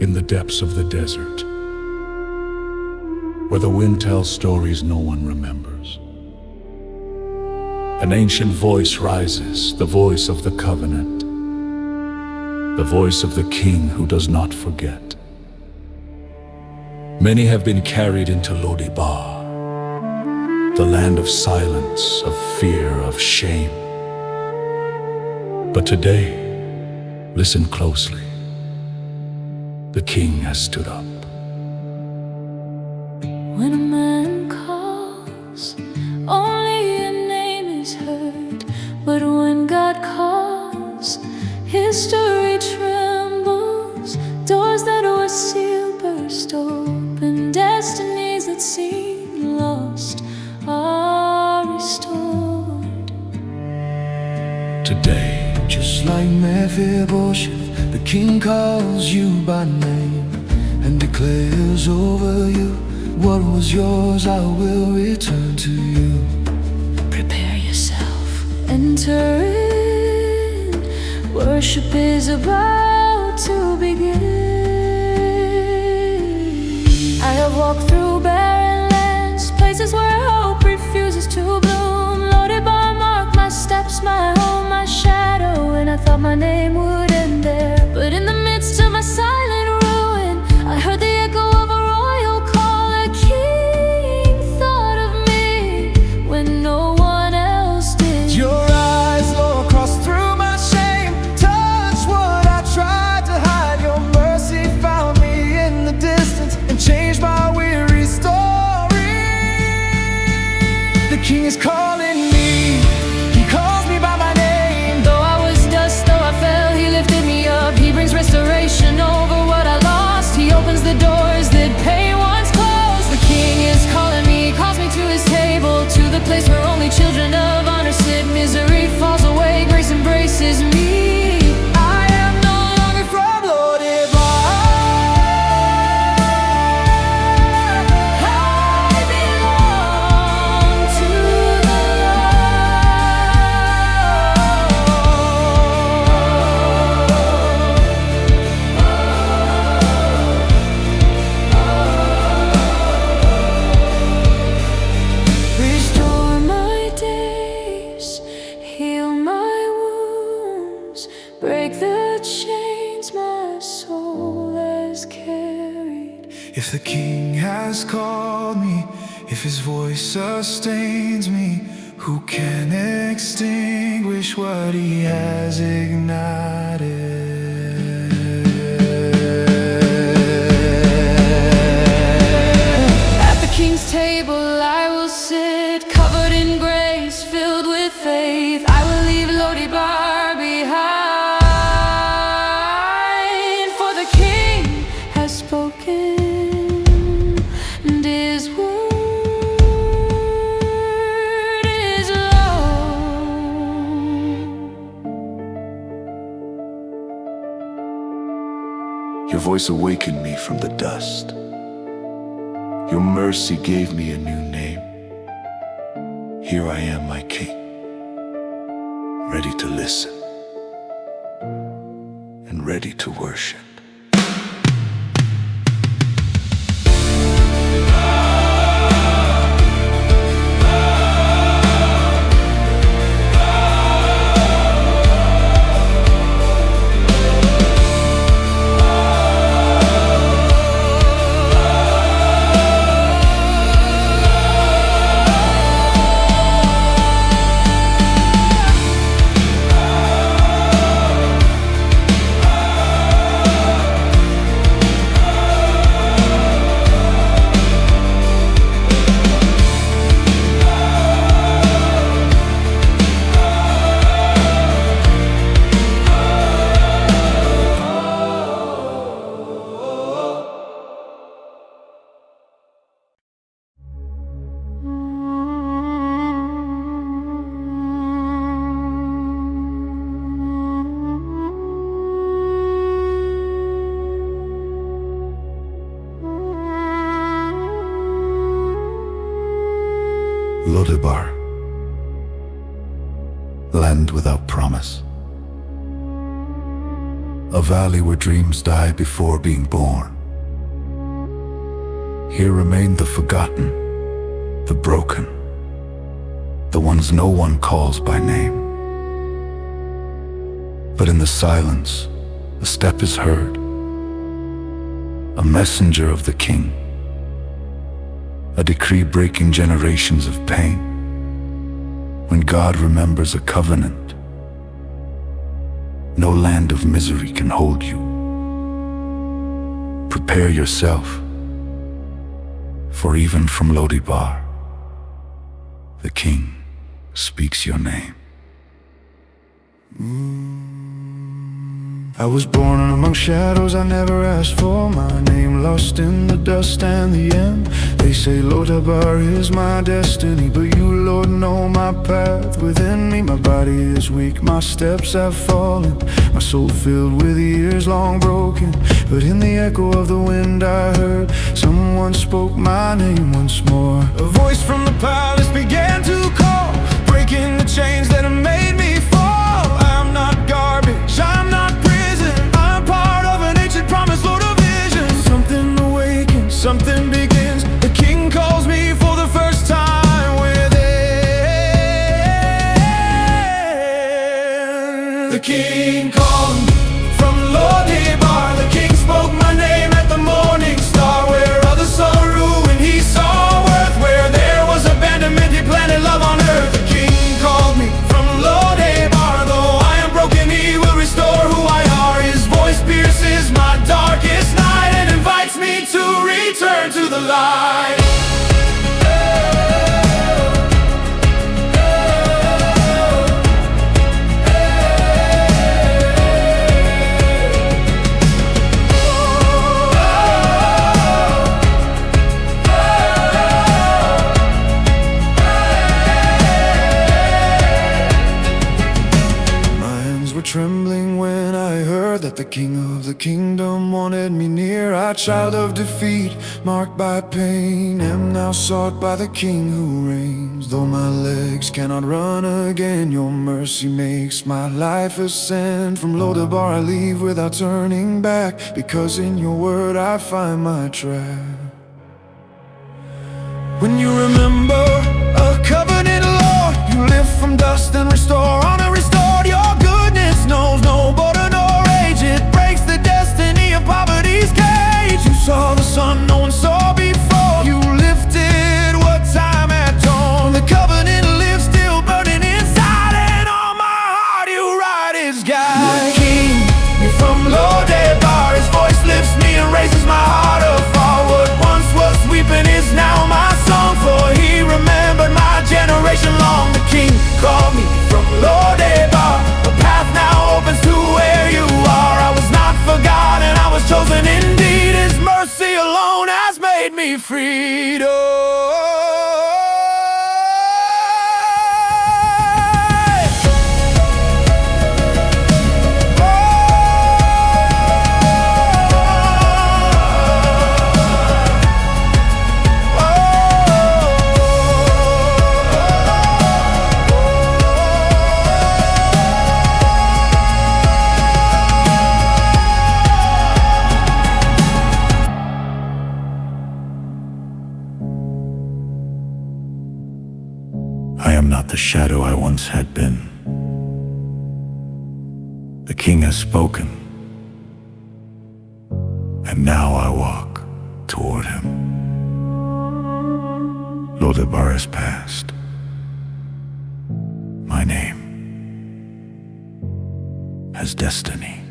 in the depths of the desert, where the wind tells stories no one remembers. An ancient voice rises, the voice of the covenant, the voice of the king who does not forget. Many have been carried into Lo-debar, the land of silence, of fear, of shame. But today, listen closely. The king has stood up. When a man calls, only a name is heard. But when God calls, history trembles. Doors that were sealed burst open. Destinies that seemed lost are restored. Today, just like Mephibosheth, the king calls you by name and declares over you, what was yours I will return to you. Prepare yourself, enter in. Worship is about to begin. I have walked through barren lands, places where hope refuses to bloom. Lo-debar marked my steps, my home, my shadow, and I thought my name would end there. But in the midst of my silent ruin, I heard the echo of a royal call. A king thought of me when no one else did. Your eyes, Lord, crossed through my shame, touched what I tried to hide. Your mercy found me in the distance and changed my weary story. The king is calling me, he calls me by my name. Though I was dust, though I fell, he lifted me up. He brings restoration over what I lost. He opens the doors that pain once closed. The king is calling me, he calls me to his table, to the place where only children of honor sit. Misery falls away, grace embraces me. I am no longer from Lo-debar. I belong to the Restore my days, heal my wounds, break the chains my soul has carried. If the king has called me, if his voice sustains me, who can extinguish what he has ignited? At the king's table I will sit, covered in grace, filled with faith. I will leave Lo-debar behind, for the king has spoken, and his word is law. your voice awakened me from the dust. Your mercy gave me a new name. Here I am, my king, ready to listen and ready to worship. Lo-debar, land without promise, a valley where dreams die before being born. Here remain the forgotten, the broken, the ones no one calls by name. But in the silence, a step is heard, a messenger of the King, a decree breaking generations of pain. When God remembers a covenant, no land of misery can hold you. Prepare yourself, for even from Lo-debar, the King speaks your name. I was born among shadows, I never asked for my name. Lost in the dust and the end. They say Lo-debar is my destiny, but you, Lord, know my path within me. My body is weak, my steps have fallen, my soul filled with years long broken. But in the echo of the wind I heard someone spoke my name once more. A voice from the palace began to call, breaking the chains that have made me fall. I'm not garbage, I'm not prison, I'm part of an ancient promise, Lord of vision. Something awakens, something begins. The King calls me for the first time within. The King called me from Lo-debar. The King spoke my name at the morning star. Where others saw ruin, he saw worth. Where there was abandonment, he planted love on earth. The King called me from Lo-debar. Though I am broken, he will restore who I are. His voice pierces my darkest night and invites me to return to the light. Trembling when I heard that the King of the kingdom wanted me near. A child of defeat, marked by pain, am now sought by the King who reigns. Though my legs cannot run again, your mercy makes my life ascend. From Lo-debar I leave without turning back, because in your word I find my track. When you remember a covenant, Lord, you lift from dust and restore. Honor restored, your goodness knows no border nor age. It breaks the destiny of poverty's cage. You saw the sun no one saw before. You lifted what time had torn. The covenant lives still burning inside, and on my heart you write his guide. The King, me from Lo-debar, his voice lifts me and raises my heart up. What once was weeping is now my song, for he remembered my generation long. The King called me from Lo-debar. The path now opens to where you are. I was not forgotten, I was chosen indeed. His mercy alone has made me free. I am not the shadow I once had been. The King has spoken, and now I walk toward him. Lo-debar is past. My name has destiny.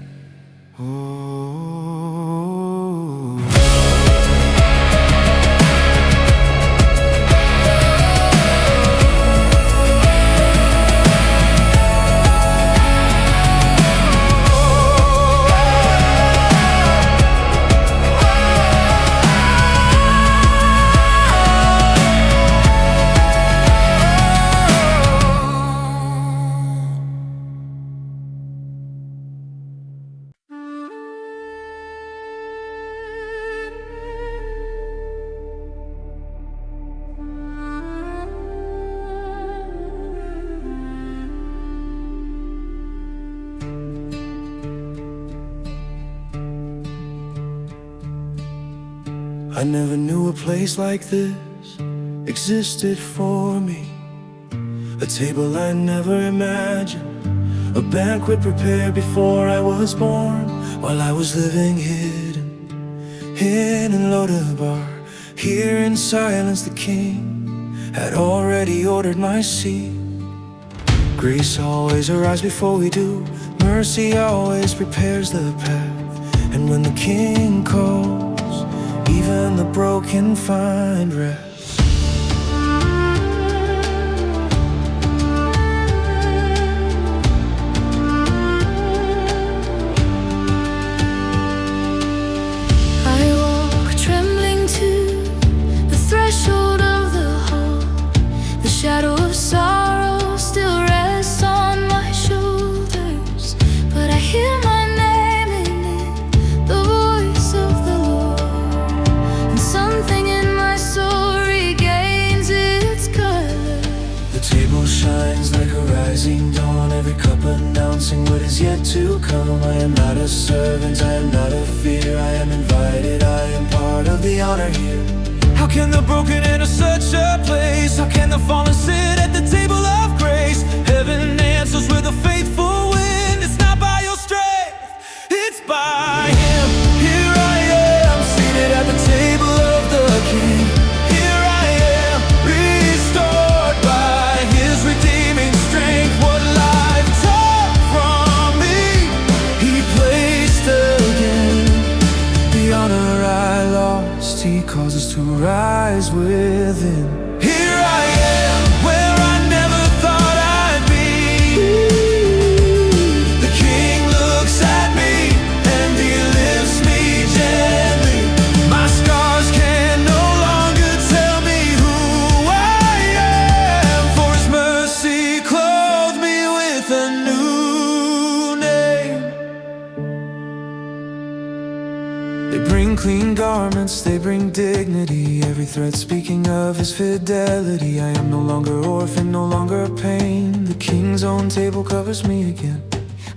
I never knew a place like this existed for me. A table I never imagined, a banquet prepared before I was born. While I was living hidden in Lo-debar, here in silence the king had already ordered my seat. Grace always arrives before we do, mercy always prepares the path. And when the king calls, even the broken find rest. Shadow of sorrow still rests on my shoulders, but I hear my name in it, the voice of the Lord, and something in my soul regains its color. The table shines like a rising dawn, every cup announcing what is yet to come. I am not a servant, I am not a fear, I am invited, I am part of the honor here. How can the broken enter such a place? How can the fallen sit at the table of grace? Heaven answers with a faithful wind. It's not by your strength, it's by Him. Here I am, seated at the table of the King. Here I am, restored by His redeeming strength. What life took from me, He placed again. The honor I lost, He calls us to rise within. Here I am, where I never thought I'd be. The King looks at me and He lifts me gently. My scars can no longer tell me who I am, for His mercy clothed me with a new name. They bring clean garments, they bring dignity, every thread speaking of His fidelity. I am no longer orphan, no longer pain. The King's own table covers me again.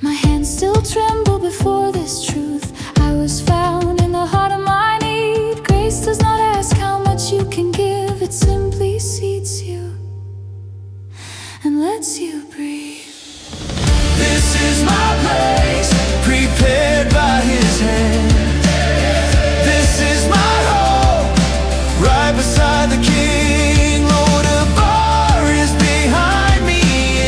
My hands still tremble before this truth. I was found in the heart of my need. Grace does not ask how much you can give, it simply seats you and lets you breathe. This is my place, prepared by His hand. This is my home, right beside the King. Lo-debar is behind me,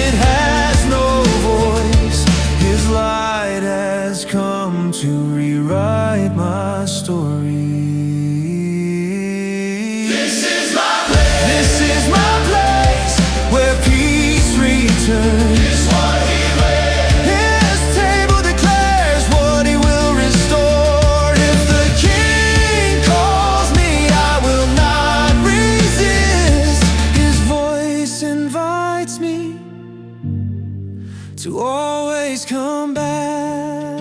it has no voice. His light has come to rewrite my story. This is my place, this is my place, where peace returns. To always come back.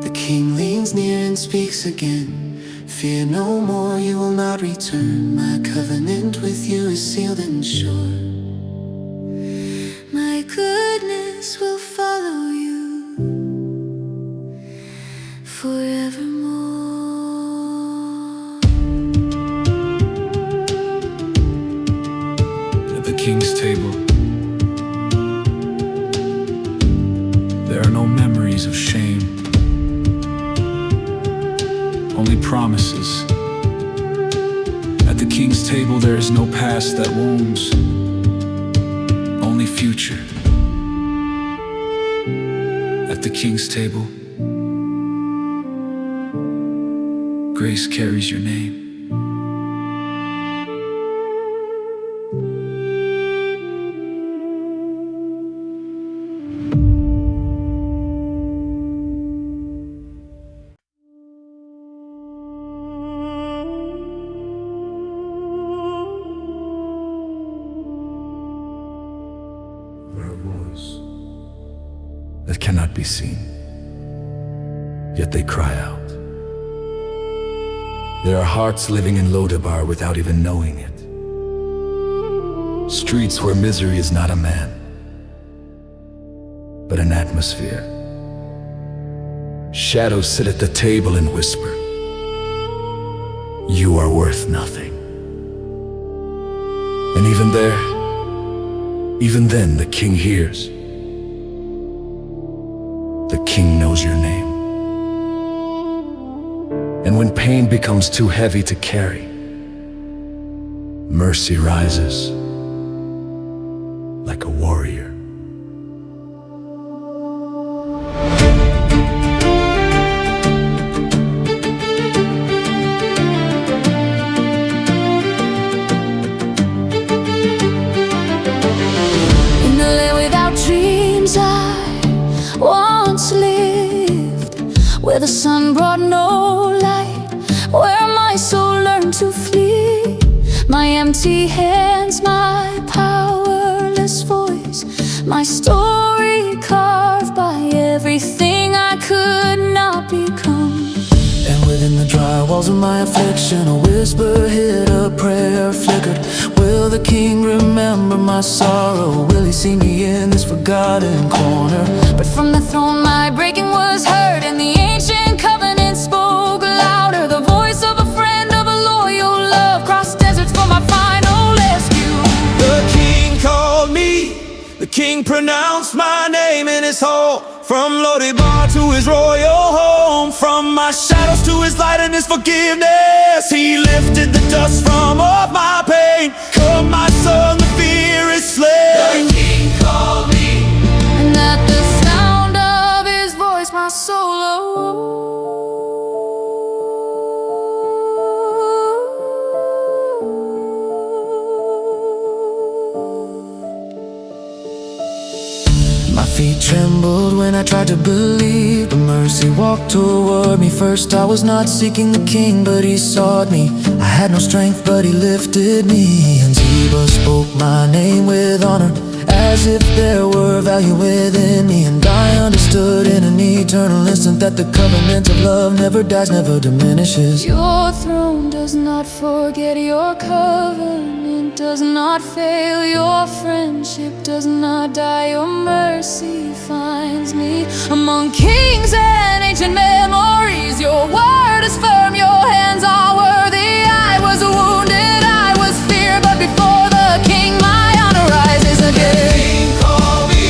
The King leans near and speaks again. Fear no more, you will not return. My covenant with you is sealed and sure. My goodness will follow you forevermore. The King's table, there are no memories of shame, only promises. At the King's table there is no past that wounds, only future. At the King's table, grace carries your name. That cannot be seen, yet they cry out. There are hearts living in Lo-debar without even knowing it. Streets where misery is not a man, but an atmosphere. Shadows sit at the table and whisper, "You are worth nothing." And even then, the king hears. The king knows your name. And when pain becomes too heavy to carry, mercy rises like a warrior. In a land without dreams, I once lived, where the sun brought no light, where my soul learned to flee. My empty hands, my powerless voice, my story carved by everything I could not become. And within the dry walls of my affliction, a whisper hid, a prayer flickered. Will the king remember my sorrow? Will he see me in this forgotten corner? But from the throne my breaking was heard, and the ancient covenant spoke louder. The voice of a friend, of a loyal love, crossed deserts for my final rescue. The king called me, the king pronounced my name in his hall. From Lo-debar to his royal home, from my shadows to his light and his forgiveness, he lifted the dust from off my pain. Come my son, the fear is slain. The king called me, And at the sound of his voice my soul awoke. my feet trembled when I tried to believe, but mercy walked toward me. First I was not seeking the king, but he sought me. I had no strength, but he lifted me. And Ziba spoke my name with honor, as if there were value within me. And I understood in an eternal instant that the covenant of love never dies, never diminishes. Your throne does not forget, your covenant does not fail, your friendship does not die, your mercy finds me among kings and ancient memories. Your word is firm, your hands are worthy. I was wounded, I was feared, but before the king my honor rises again. The king called me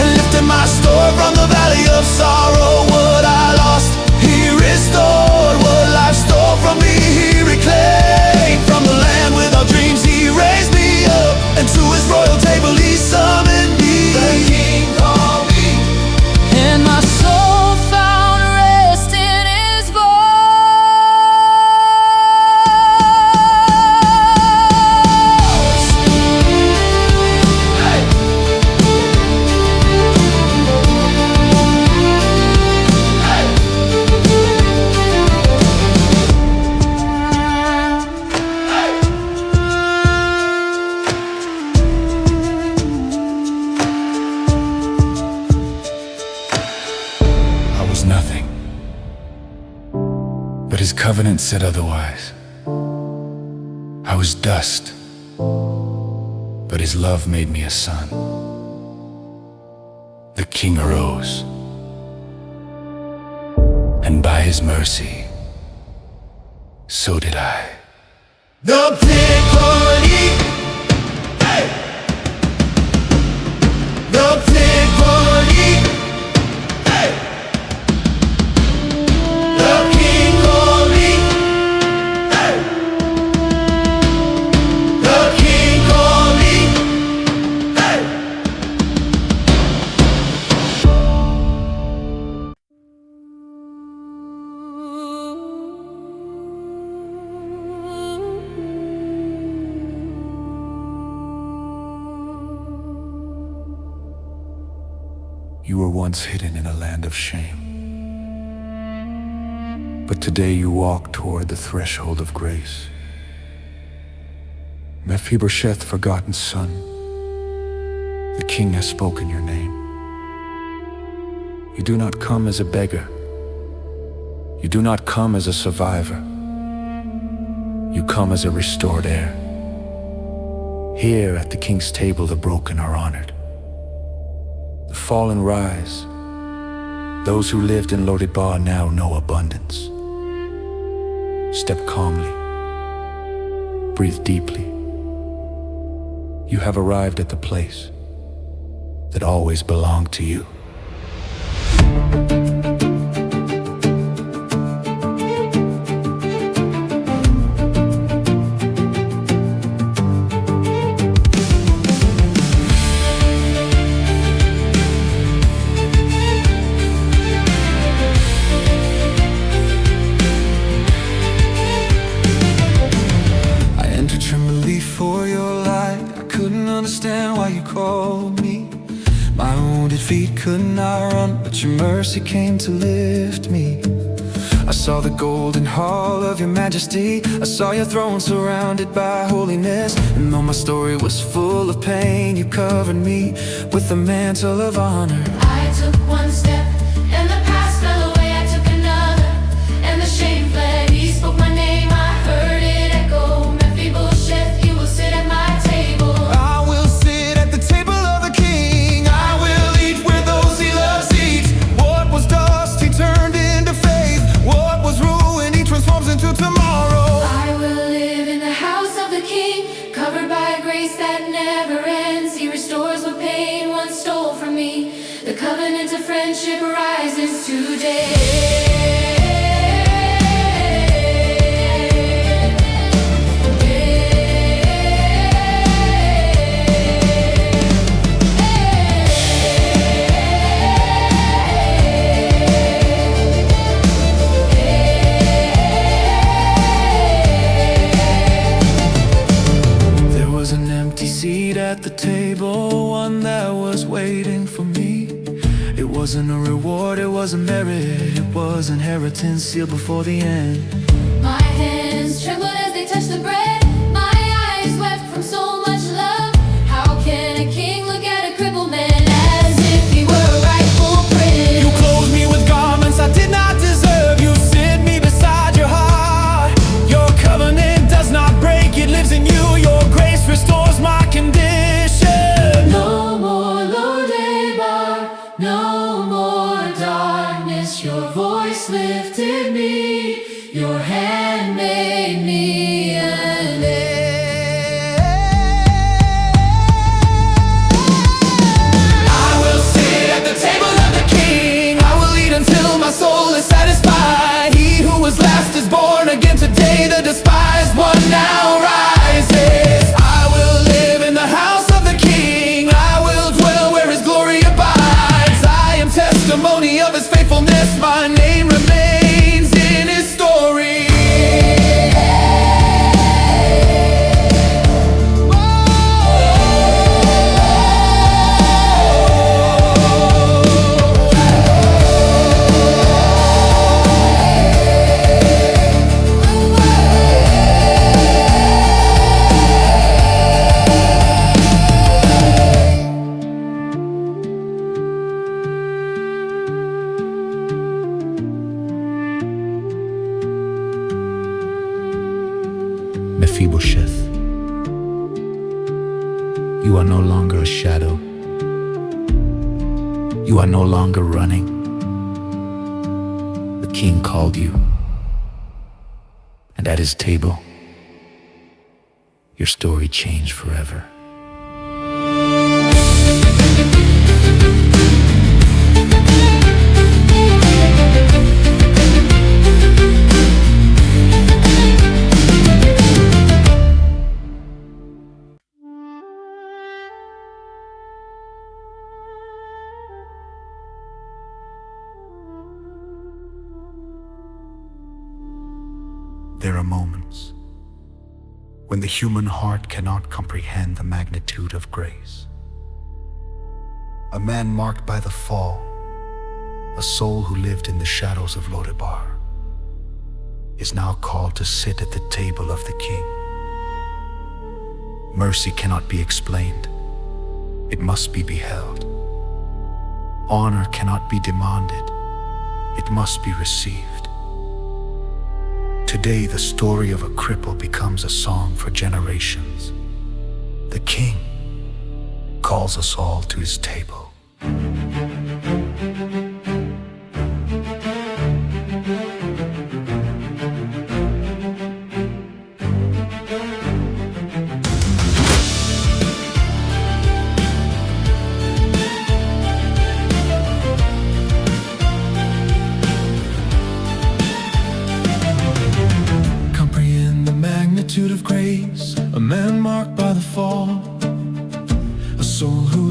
and lifted my store from the valley of sorrow. What I lost, he restored. What life stole from me, he reclaimed. From the land without dreams, he raised me up, and to his royal table he summoned me. The king called me, And my soul found rest in his Nothing. But his covenant said otherwise. I was dust, but his love made me a son. The king arose, and by his mercy, so did I. the pig would eat. Hey! The pig would eat. Hey! The king called me. Hey! The king called me. Hey! You were once hidden in a land of shame, but today you walk toward the threshold of grace. Mephibosheth, forgotten son, the king has spoken your name. You do not come as a beggar. You do not come as a survivor. You come as a restored heir. Here at the king's table the broken are honored. The fallen rise, Those who lived in Lo-debar now know abundance. Step calmly. Breathe deeply. You have arrived at the place that always belonged to you. For your light, I couldn't understand why you called me. My wounded feet could not run, but your mercy came to lift me. I saw the golden hall of your majesty. I saw your throne surrounded by holiness. And though my story was full of pain, you covered me with the mantle of honor. I took one step and the past fell away. I took another and the shame fled. He spoke my name, I heard it echo. Mephibosheth, you will sit at my table. I will sit at the table of the king. I will eat where those he loves eat. What was dust, he turned into faith. What was ruin, he transforms into tomorrow. I will live in the house of the king, covered by a grace that never ends. He restores what pain once stole from me. The covenant of friendship rises today. At the table, one that was waiting for me. It wasn't a reward, it wasn't merit, it was inheritance sealed before the end. My hands trembled as they touched the bread. My eyes wept from so much love. How can a king look at a crippled man as if he were a rightful prince? You clothed me with garments I did not deserve. You sit me beside your heart. Your covenant does not break, it lives in you. Your grace restores my condition. No more Lo-debar, no more darkness. Your voice lifted me, your hand made me an heir. I will sit at the table of the king. I will eat until my soul is satisfied. He who was last is born again today. The despised one now rises. I will live in the house of the king. I will dwell where his glory abides. I am testimony of his faithfulness. My name remains in his story. Mephibosheth, you are no longer a shadow. You are no longer running. The king called you, and at his table, your story changed forever. There are moments when the human heart cannot comprehend the magnitude of grace. A man marked by the fall, a soul who lived in the shadows of Lo-debar, is now called to sit at the table of the king. Mercy cannot be explained, it must be beheld. Honor cannot be demanded, it must be received. Today, the story of a cripple becomes a song for generations. The king calls us all to his table.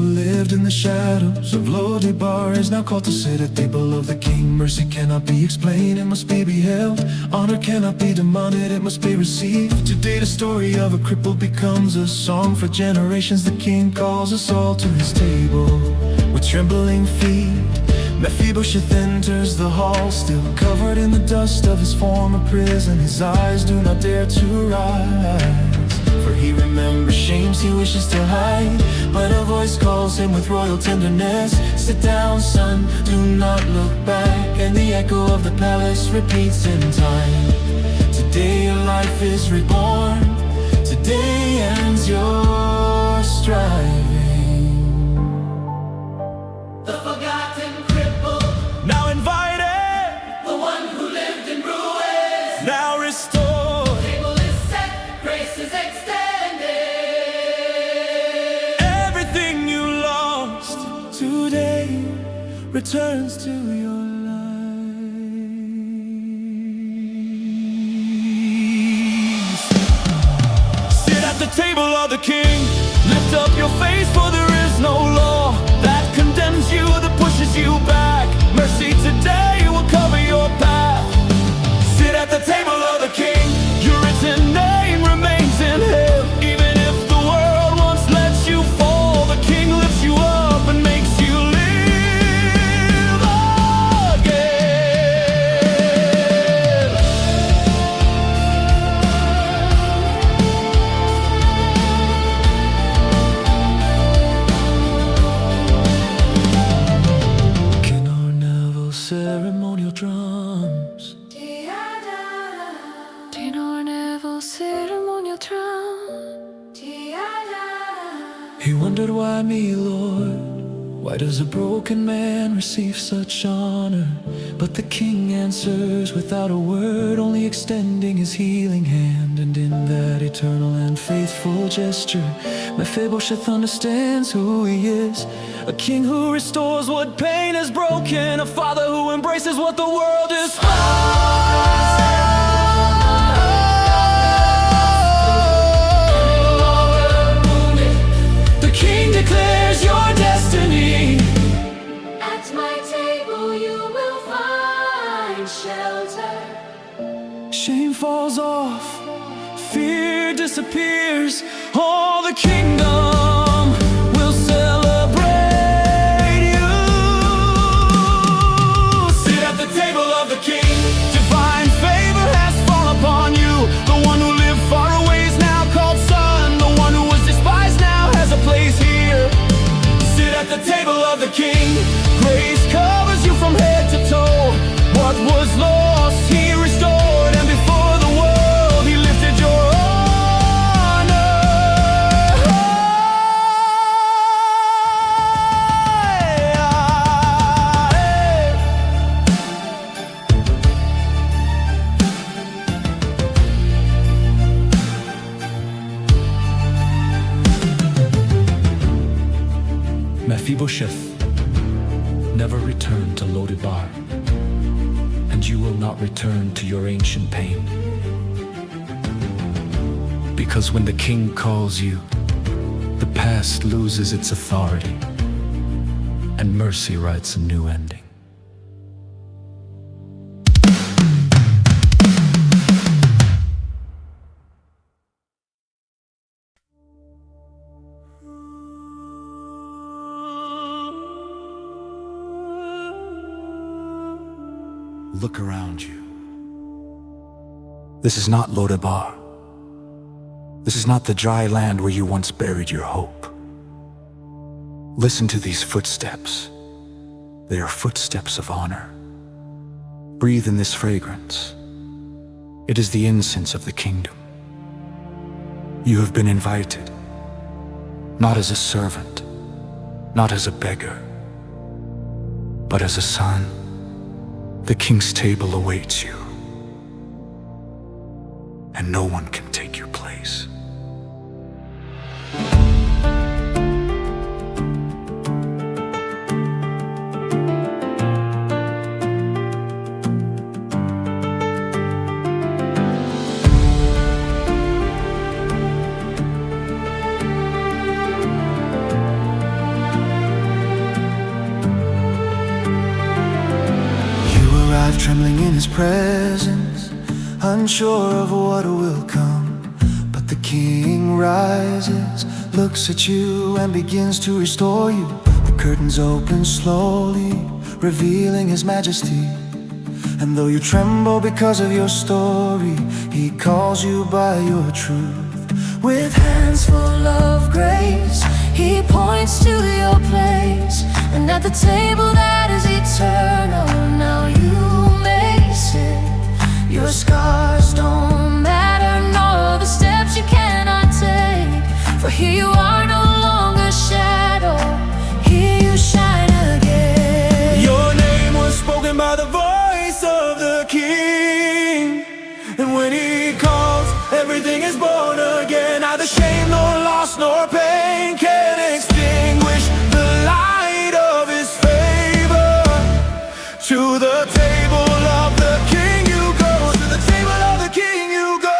lived in the shadows of Lo-debar is now called to sit at the table of the king. Mercy cannot be explained, it must be beheld. Honor cannot be demanded, it must be received. Today the story of a cripple becomes a song for generations. The king calls us all to his table with trembling feet. Mephibosheth enters the hall, still covered in the dust of his former prison. His eyes do not dare to rise, for he remembers shames he wishes to hide. But a voice calls him with royal tenderness, "Sit down, son, do not look back." And the echo of the palace repeats in time. Today your life is reborn, today ends your striving. The forgotten cripple, Now invited, the one who lived in ruins. now restored. Table is set, grace is extended. Everything you lost today returns to your life. Sit at the table of the king, lift up your face, for there is no law that condemns you, that pushes you back. Mercy today will cover your path. Sit at the table of the king, your written name remains in him. Even if the world once lets you fall, the king lifts you up and makes you live again. King Orneval ceremonial drums. Tenor Neville ceremonial drum. He wondered, why me, Lord? Why does a broken man receive such honor? But the king answers without a word, only extending his healing hand. And in that eternal and faithful gesture, Mephibosheth understands who he is. A king who restores what pain has broken, a father who embraces what the world is. The king declares your destiny. At my table you will find shelter. Shame falls off, fear disappears. All the kingdom will celebrate you. Sit at the table of the king, divine favor has fallen upon you. The one who lived far away is now called son. The one who was despised now has a place here. Sit at the table of the king, grace covers you from head to toe. What was lost he restored, and before the world he lifted your honor. Mephibosheth, never return to Lo-debar, and you will not return to your ancient pain. Because when the king calls you, the past loses its authority, and mercy writes a new ending. Look around you. This is not Lo-debar. This is not the dry land where you once buried your hope. Listen to these footsteps. They are footsteps of honor. Breathe in this fragrance. It is the incense of the kingdom. You have been invited, not as a servant, not as a beggar, but as a son. The king's table awaits you, and no one can take your place. trembling in his presence, unsure of what will come. But the king rises, looks at you and begins to restore you. The curtains open slowly, revealing his majesty. And though you tremble because of your story, he calls you by your truth. With hands full of grace, he points to your place. And at the table that is eternal, now you may sit. Your scars don't matter, nor the steps you cannot take. For here you are no longer shadow, here you shine again. Your name was spoken by the voice of the King. And when he calls, everything is born again. Neither shame nor loss nor pain can extinguish the light of his favor. To the table of the King you go, to the table of the King you go.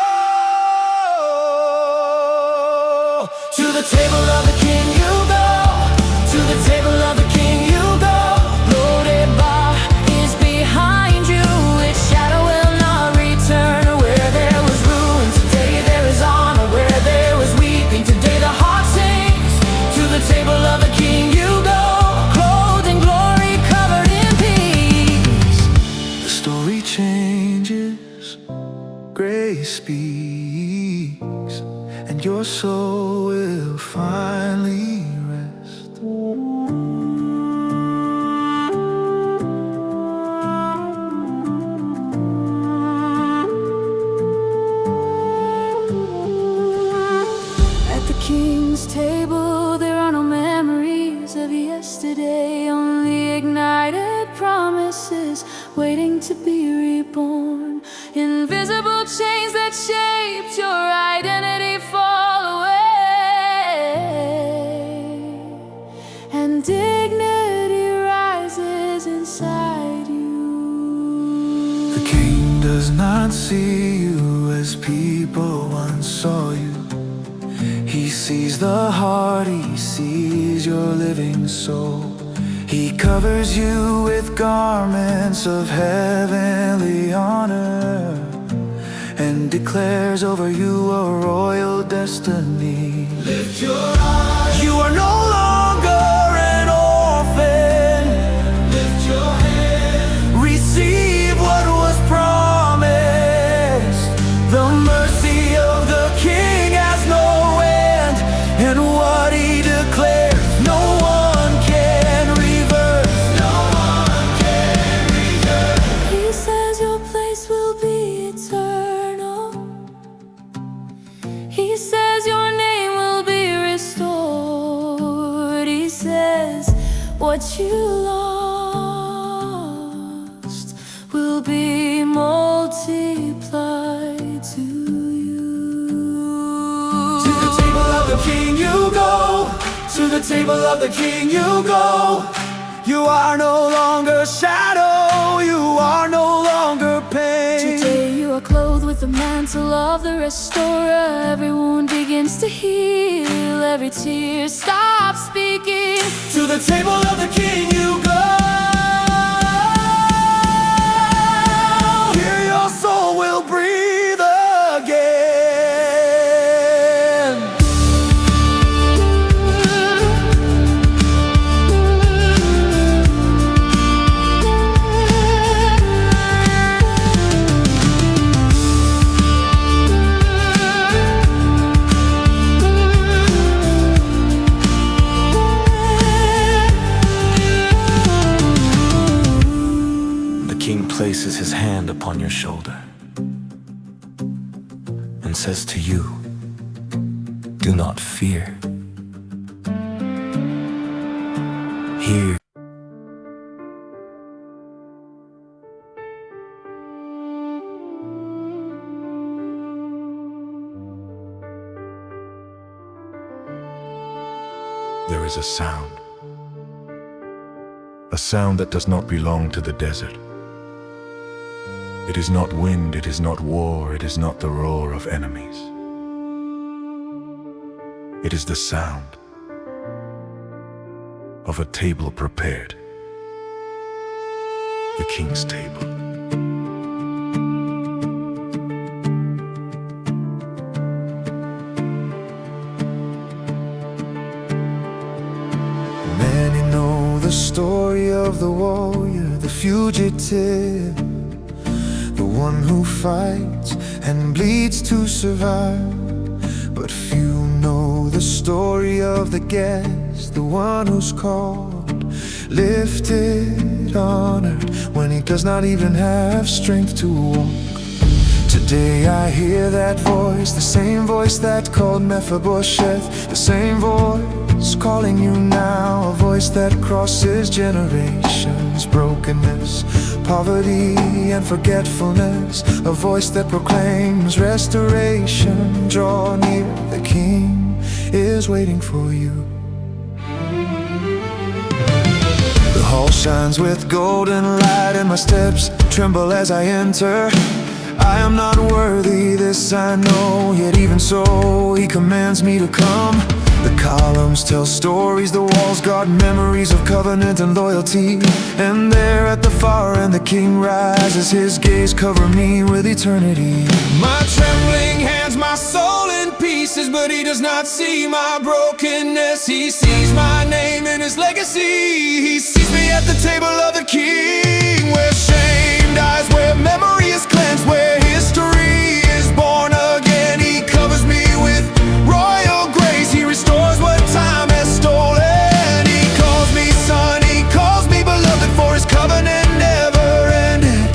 To the table of the King you go, to the table of the King you go. Lo-debar is behind you, its shadow will not return. Where there was ruin, today there is honor. Where there was weeping, today the heart sings. To the table of the King you go, clothed in glory, covered in peace. The story changes, grace speaks, and your soul will finally rest. At the king's table, there are no memories of yesterday, only ignited promises waiting to be reborn. Invisible chains that shaped your identity fall away, and dignity rises inside you. The king does not see you as people once saw you. He sees the heart, he sees your living soul. He covers you with garments of heavenly honor, and declares over you a royal destiny. Lift your eyes, You are no longer an orphan. lift your head. Receive what was promised. The mercy of the King has no end, and what he declares, no one can reverse. No one can return. He says your place will be eternal. He says your name will be restored. He says what you lost will be multiplied to you. To the table of the King you go, to the table of the King you go. You are no longer shadow, you are no longer pain. Today you are clothed with the mantle of the restorer. Every wound begins to heal, every tear stops speaking. To the table of the King you go. Here your soul will breathe again. The King places his hand upon your shoulder and says to you, do not fear. Here There is a sound that does not belong to the desert. It is not wind, it is not war, it is not the roar of enemies. It is the sound of a table prepared, the King's table. the story of the warrior, the fugitive, the one who fights and bleeds to survive. But few know the story of the guest, the one who's called, lifted, honored, when he does not even have strength to walk. Today I hear that voice, the same voice that called Mephibosheth, the same voice calling you now, a voice that crosses generations, brokenness, poverty and forgetfulness, a voice that proclaims restoration. Draw near, the King is waiting for you. The hall shines with golden light and my steps tremble as I enter. I am not worthy, this I know, yet even so he commands me to come. The columns tell stories, the walls guard memories of covenant and loyalty. And there at the far end the King rises, his gaze cover me with eternity. My trembling hands, my soul in pieces, but he does not see my brokenness. He sees my name and his legacy. He sees me at the table of the King, where shame dies, where memory is cleansed, where history is born again. He covers me with royal grace. He restores what time has stolen. He calls me son, he calls me beloved, for his covenant never ended.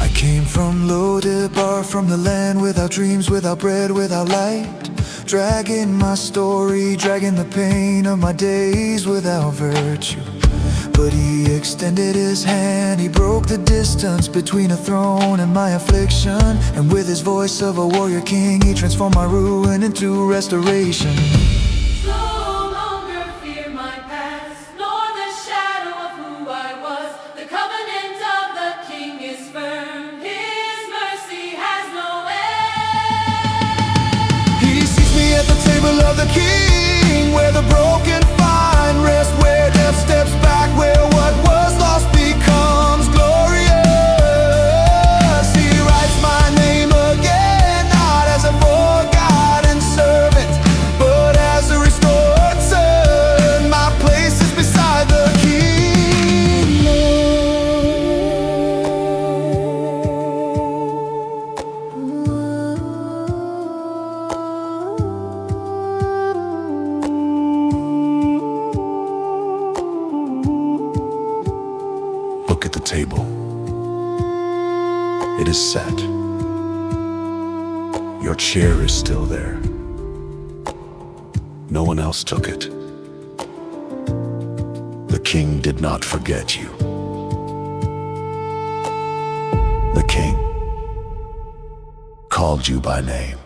I came from Lo-debar, from the land without dreams, without bread, without light, dragging my story, dragging the pain of my days without virtue. But he extended his hand, he broke the distance between a throne and my affliction. And with his voice of a warrior king, he transformed my ruin into restoration. No longer fear my past, nor the shadow of who I was. The covenant of the King is firm, his mercy has no end. He sees me at the table of the King, where the broken find rest, where death steps back, where what was lost becomes glorious. He writes my name again, not as a forgotten servant, but as a restored son. My place is beside the King. Look at the table. It is set. Your chair is still there. No one else took it. The King did not forget you. The King called you by name.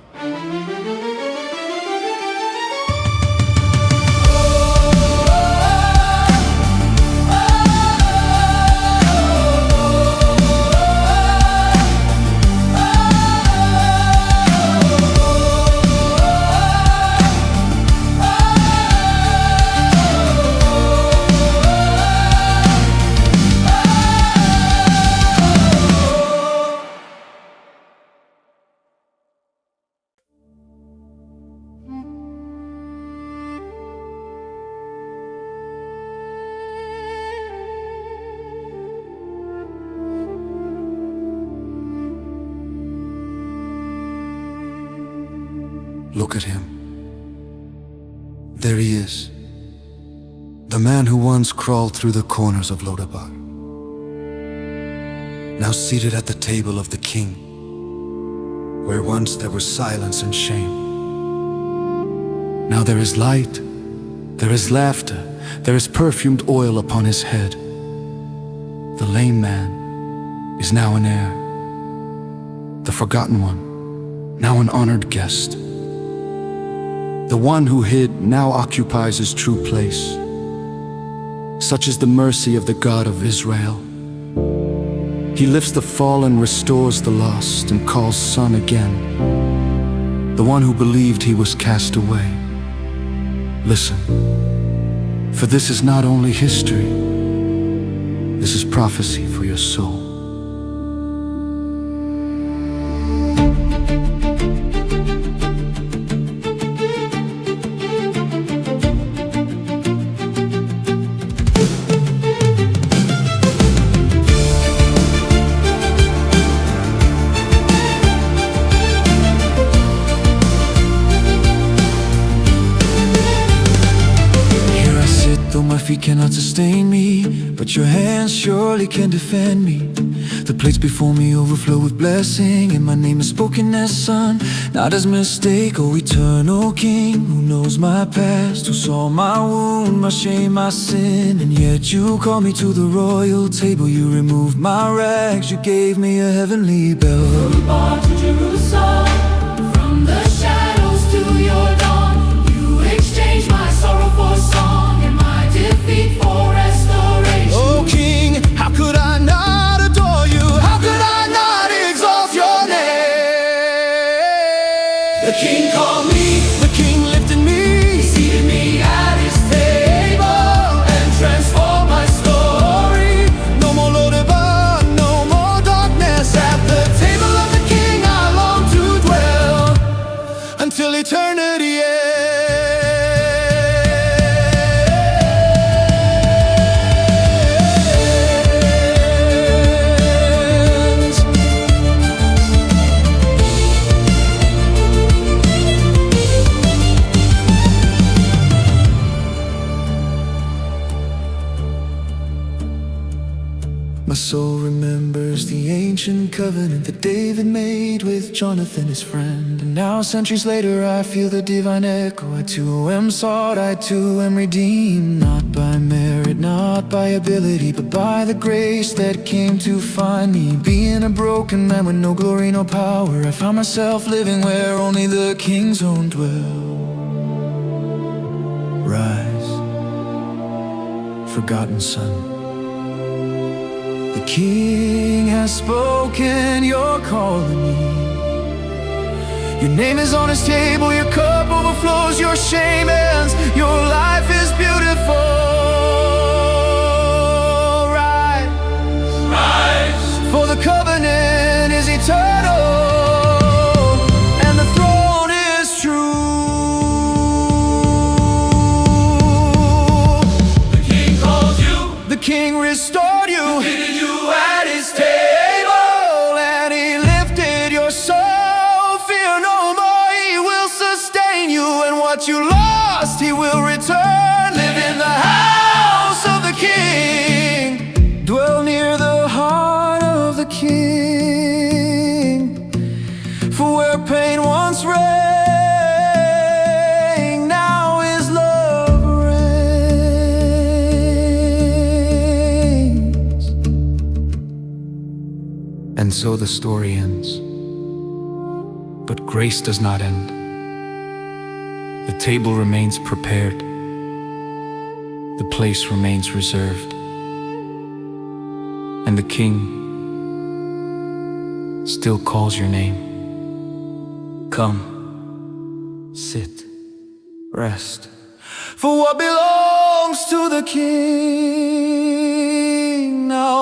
Look at him. There he is, the man who once crawled through the corners of Lo-debar, now seated at the table of the King, where once there was silence and shame. Now there is light, there is laughter, there is perfumed oil upon his head. The lame man is now an heir, the forgotten one, now an honored guest. The one who hid now occupies his true place. Such is the mercy of the God of Israel. He lifts the fallen, restores the lost, and calls son again. The one who believed he was cast away. Listen, For this is not only history, this is prophecy for your soul. Though my feet cannot sustain me, but your hands surely can defend me. The plates before me overflow with blessing, and my name is spoken as son, not as mistake. O eternal King, who knows my past, who saw my wound, my shame, my sin. And yet you called me to the royal table. You removed my rags, you gave me a heavenly bell. From the bar to Jerusalem, from the shadows to your dawn, you exchanged my sorrow for song and my defeat for restoration. Oh King, how could I not adore you? How could I not exalt your name? The King called me, The King lifted me, seated me at his table, and transformed my story. no more Lo-debar, no more darkness. At the table of the King I long to dwell Until eternity ends. My soul remembers the ancient covenant that David made with Jonathan his friend. And now centuries later I feel the divine echo. I too am sought, I too am redeemed. Not by merit, not by ability, but by the grace that came to find me. Being a broken man with no glory, no power, I found myself living where only the King's own dwell. Rise, forgotten son. The King has spoken, you're calling me. Your name is on his table, your cup overflows, your shame ends, your life is beautiful. Rise, rise. for the covenant is eternal, and the throne is true. The King called you, The King restored you, seated you at his table, and he lifted your soul. Fear no more, he will sustain you, and what you lost he will return. Live in the house of the King, dwell near the heart of the King. For where pain once reigned, now his love reigns. And so the story ends. But grace does not end. The table remains prepared. The place remains reserved. And the King still calls your name. Come, sit, rest. For what belongs to the King now